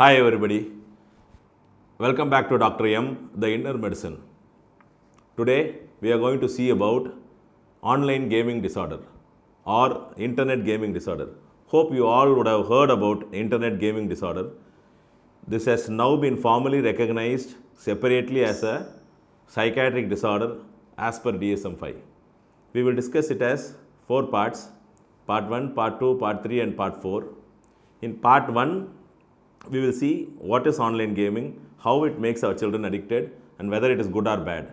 Hi everybody, welcome back to Dr.M, the inner medicine. Today we are going to see about online gaming disorder or internet gaming disorder. Hope you all would have heard about internet gaming disorder. This has now been formally recognized separately as a psychiatric disorder as per DSM-5. We will discuss it as 4 parts, part 1, part 2, part 3 and part 4. In part 1, we will see what is online gaming, how it makes our children addicted and whether it is good or bad,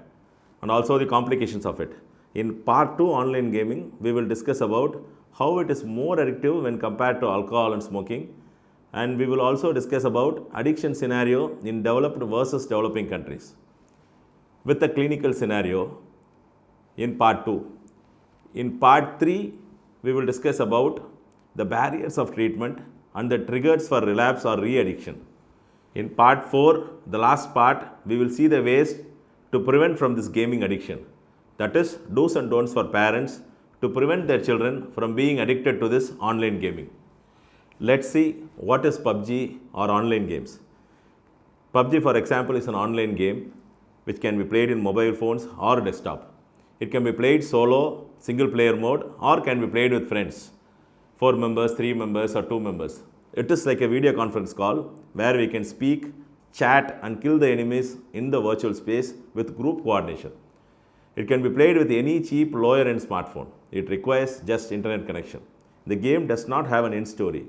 and also the complications of it. In part 2 online gaming, we will discuss about how it is more addictive when compared to alcohol and smoking, and we will also discuss about addiction scenario in developed versus developing countries with a clinical scenario in part 2. In part 3, we will discuss about the barriers of treatment and the triggers for relapse or re-addiction. In part 4, the last part, we will see the ways to prevent from this gaming addiction. That is, do's and don'ts for parents to prevent their children from being addicted to this online gaming. Let's see what is PUBG or online games. PUBG, for example, is an online game which can be played in mobile phones or desktop. It can be played solo, single player mode, or can be played with friends. 4 members, 3 members or 2 members. It is like a video conference call where we can speak, chat and kill the enemies in the virtual space with group coordination. It can be played with any cheap lower end smartphone. It requires just internet connection. The game does not have an end story.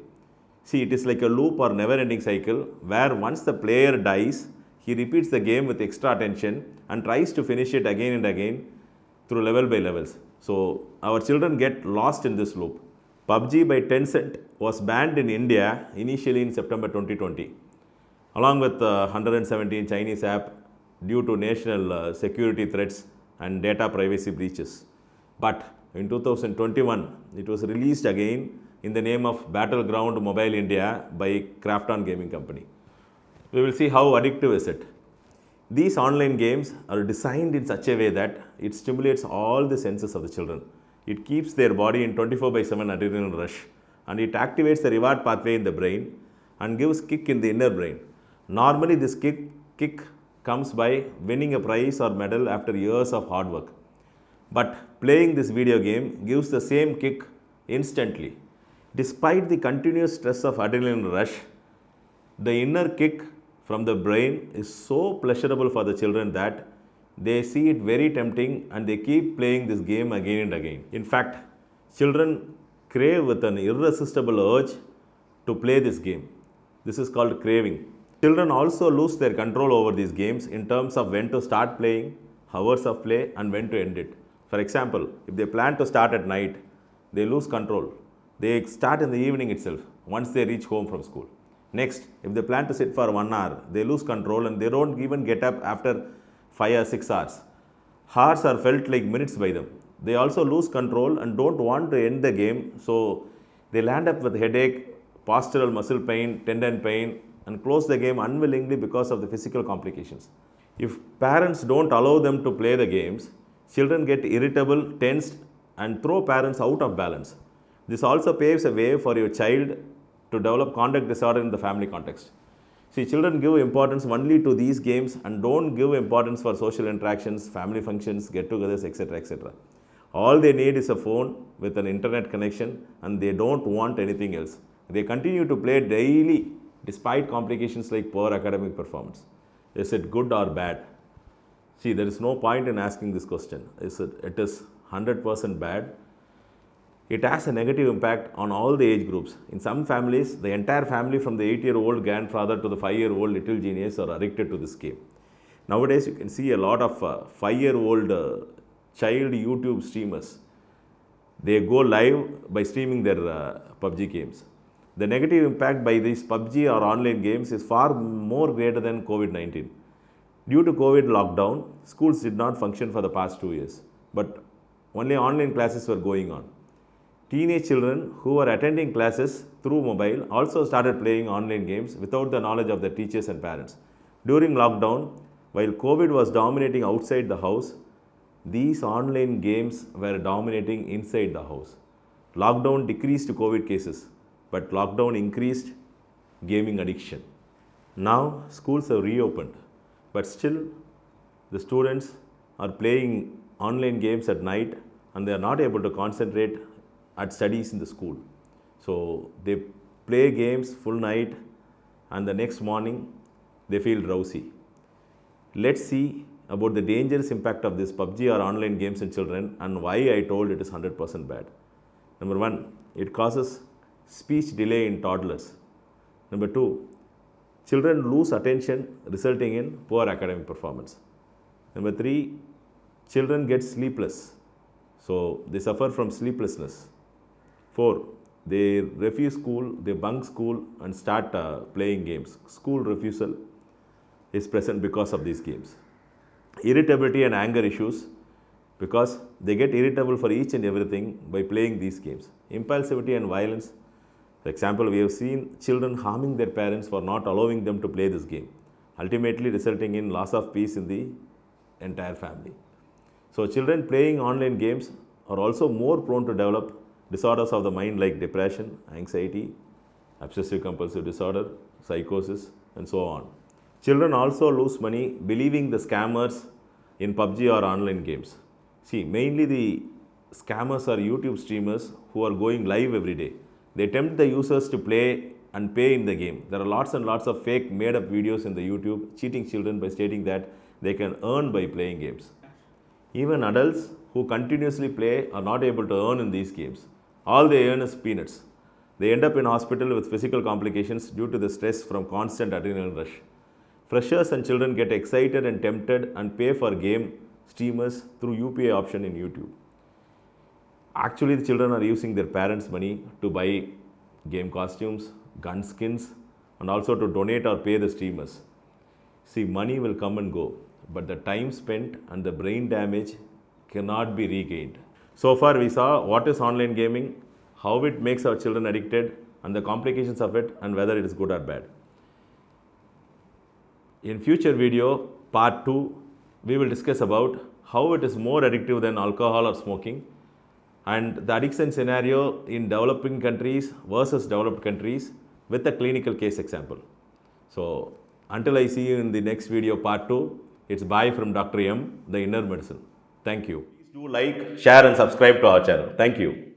See, it is like a loop or never ending cycle where once the player dies, he repeats the game with extra attention and tries to finish it again and again through level by levels. So our children get lost in this loop. PUBG by Tencent was banned in India initially in September 2020, along with 117 Chinese apps due to national security threats and data privacy breaches. But in 2021, it was released again in the name of Battleground Mobile India by Krafton Gaming Company. We will see how addictive is it. These online games are designed in such a way that it stimulates all the senses of the children. It keeps their body in 24/7 adrenaline rush and it activates the reward pathway in the brain and gives kick in the inner brain. Normally this kick comes by winning a prize or medal after years of hard work. But playing this video game gives the same kick instantly. Despite the continuous stress of adrenaline rush, the inner kick from the brain is so pleasurable for the children that they see it very tempting and they keep playing this game again and again. In fact, children crave with an irresistible urge to play this game. This is called craving. Children also lose their control over these games in terms of when to start playing, hours of play and when to end it. For example, if they plan to start at night, they lose control. They start in the evening itself once they reach home from school. Next, if they plan to sit for 1 hour, they lose control and they don't even get up after 5 or 6 hours. Hours are felt like minutes by them. They also lose control and don't want to end the game, so they land up with headache, postural muscle pain, tendon pain, and close the game unwillingly because of the physical complications. If parents don't allow them to play the games, children get irritable, tensed, and throw parents out of balance. This also paves a way for your child to develop conduct disorder in the family context. See, children give importance only to these games and don't give importance for social interactions, family functions, get-togethers, etc., etc. All they need is a phone with an internet connection and they don't want anything else. They continue to play daily despite complications like poor academic performance. Is it good or bad? See, there is no point in asking this question. It is 100% bad. It has a negative impact on all the age groups. In some families, the entire family from the 8-year-old grandfather to the 5-year-old little genius are addicted to this game. Nowadays, you can see a lot of 5-year-old child YouTube streamers. They go live by streaming their PUBG games. The negative impact by these PUBG or online games is far more greater than COVID-19. Due to COVID lockdown, schools did not function for the past 2 years, but only online classes were going on. Teenage children who were attending classes through mobile also started playing online games without the knowledge of their teachers and parents. During lockdown, while COVID was dominating outside the house, these online games were dominating inside the house. Lockdown decreased COVID cases, but lockdown increased gaming addiction. Now schools have reopened, but still the students are playing online games at night and they are not able to concentrate at studies in the school. So they play games full night and the next morning they feel drowsy. Let's see about the dangerous impact of this PUBG or online games in children and why I told it is 100% bad. Number 1, it causes speech delay in toddlers. Number 2, children lose attention resulting in poor academic performance. Number 3, children get sleepless. So they suffer from sleeplessness. 4, they refuse school, they bunk school and start playing games. School refusal is present because of these games. Irritability and anger issues because they get irritable for each and everything by playing these games. Impulsivity and violence. For example, we have seen children harming their parents for not allowing them to play this game, ultimately resulting in loss of peace in the entire family. So children playing online games are also more prone to develop disorders of the mind like depression, anxiety, obsessive compulsive disorder, psychosis, and so on. Children also lose money believing the scammers in PUBG or online games. See, mainly the scammers are YouTube streamers who are going live every day. They tempt the users to play and pay in the game. There are lots and lots of fake made up videos in the YouTube cheating children by stating that they can earn by playing games. Even adults who continuously play are not able to earn in these games. All they earn is peanuts. They end up in hospital with physical complications due to the stress from constant adrenaline rush. Freshers and children get excited and tempted and pay for game streamers through UPI option in YouTube. Actually, the children are using their parents' money to buy game costumes, gun skins, and also to donate or pay the streamers. See, money will come and go, but the time spent and the brain damage cannot be regained. So far, we saw what is online gaming, how it makes our children addicted, and the complications of it, and whether it is good or bad. In future video, part 2, we will discuss about how it is more addictive than alcohol or smoking and the addiction scenario in developing countries versus developed countries with a clinical case example. So until I see you in the next video, part 2, it's bye from Dr. M, the Inner Medicine. Thank you. Please do like, share and subscribe to our channel. Thank you.